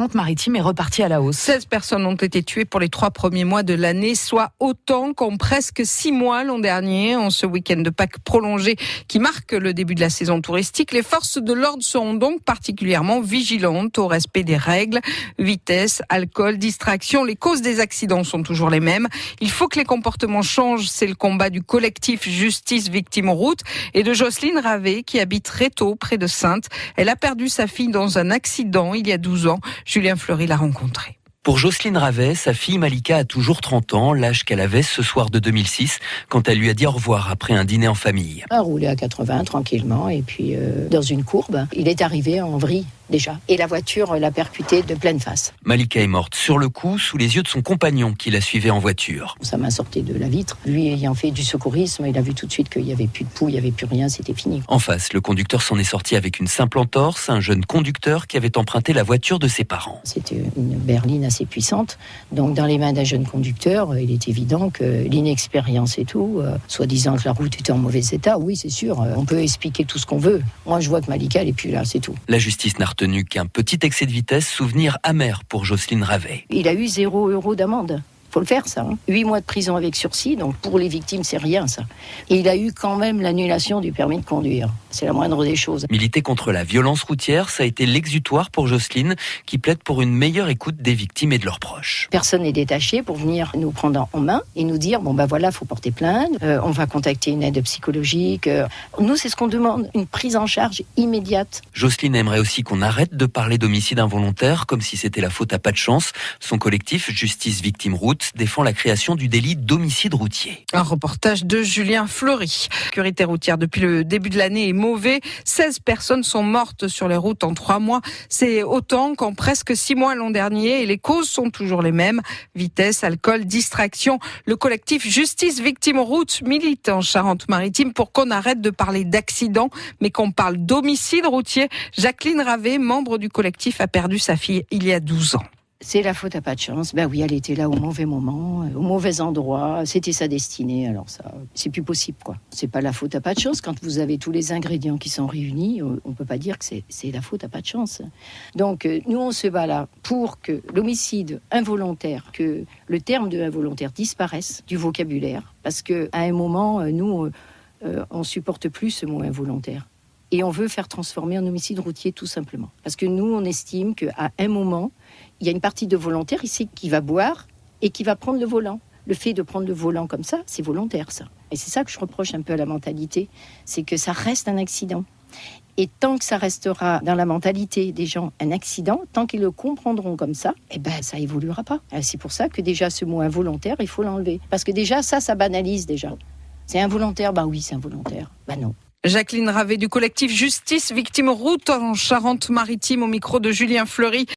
Charente-Maritime est repartie à la hausse. 16 personnes ont été tuées pour les 3 premiers mois de l'année, soit autant qu'en presque 6 mois l'an dernier. En ce week-end de Pâques prolongé qui marque le début de la saison touristique, les forces de l'ordre seront donc particulièrement vigilantes au respect des règles. Vitesse, alcool, distraction, les causes des accidents sont toujours les mêmes. Il faut que les comportements changent, c'est le combat du collectif Justice Victimes Route et de Jocelyne Ravet qui habite Rétaux, près de Saintes. Elle a perdu sa fille dans un accident il y a 12 ans. Julien Fleury l'a rencontrée. Pour Jocelyne Ravet, sa fille Malika a toujours 30 ans, l'âge qu'elle avait ce soir de 2006, quand elle lui a dit au revoir après un dîner en famille. Elle roulait à 80 tranquillement et puis dans une courbe, il est arrivé en vrille déjà. Et la voiture l'a percuté de pleine face. Malika est morte sur le coup, sous les yeux de son compagnon qui la suivait en voiture. Sa main sortait de la vitre. Lui ayant fait du secourisme, il a vu tout de suite qu'il n'y avait plus de pouls, il n'y avait plus rien, c'était fini. En face, le conducteur s'en est sorti avec une simple entorse, un jeune conducteur qui avait emprunté la voiture de ses parents. C'était une berline assez puissante. Donc dans les mains d'un jeune conducteur, il est évident que l'inexpérience et tout, soi-disant que la route était en mauvais état, oui c'est sûr, on peut expliquer tout ce qu'on veut. Moi je vois que Malika elle est plus là, c'est tout. La justice n'a retenu qu'un petit excès de vitesse, souvenir amer pour Jocelyne Ravet. Il a eu 0 € d'amende. Faut le faire, ça. 8 mois de prison avec sursis, donc pour les victimes, c'est rien, ça. Et il a eu quand même l'annulation du permis de conduire. C'est la moindre des choses. Militer contre la violence routière, ça a été l'exutoire pour Jocelyne, qui plaide pour une meilleure écoute des victimes et de leurs proches. Personne n'est détaché pour venir nous prendre en main et nous dire, bon ben voilà, faut porter plainte, on va contacter une aide psychologique. Nous, c'est ce qu'on demande, une prise en charge immédiate. Jocelyne aimerait aussi qu'on arrête de parler d'homicide involontaire, comme si c'était la faute à pas de chance. Son collectif Justice Victimes Route défend la création du délit d'homicide routier. Un reportage de Julien Fleury. La sécurité routière depuis le début de l'année est mauvais. 16 personnes sont mortes sur les routes en 3 mois. C'est autant qu'en presque 6 mois l'an dernier et les causes sont toujours les mêmes. Vitesse, alcool, distraction. Le collectif Justice Victimes Route milite en Charente-Maritime pour qu'on arrête de parler d'accidents, mais qu'on parle d'homicide routier. Jacqueline Ravet, membre du collectif, a perdu sa fille il y a 12 ans. C'est la faute à pas de chance. Ben oui, elle était là au mauvais moment, au mauvais endroit. C'était sa destinée. Alors ça, c'est plus possible, quoi. C'est pas la faute à pas de chance. Quand vous avez tous les ingrédients qui sont réunis, on peut pas dire que c'est la faute à pas de chance. Donc, nous, on se bat là pour que l'homicide involontaire, que le terme de involontaire disparaisse du vocabulaire. Parce que à un moment, nous, on supporte plus ce mot involontaire. Et on veut faire transformer en homicide routier tout simplement. Parce que nous, on estime qu'à un moment, il y a une partie de volontaire ici qui va boire et qui va prendre le volant. Le fait de prendre le volant comme ça, c'est volontaire ça. Et c'est ça que je reproche un peu à la mentalité, c'est que ça reste un accident. Et tant que ça restera dans la mentalité des gens un accident, tant qu'ils le comprendront comme ça, eh ben ça évoluera pas. C'est pour ça que déjà ce mot involontaire, il faut l'enlever. Parce que déjà ça banalise déjà. C'est involontaire, bah oui c'est involontaire, bah non. Jacqueline Ravet du collectif Justice Victimes Route en Charente-Maritime au micro de Julien Fleury.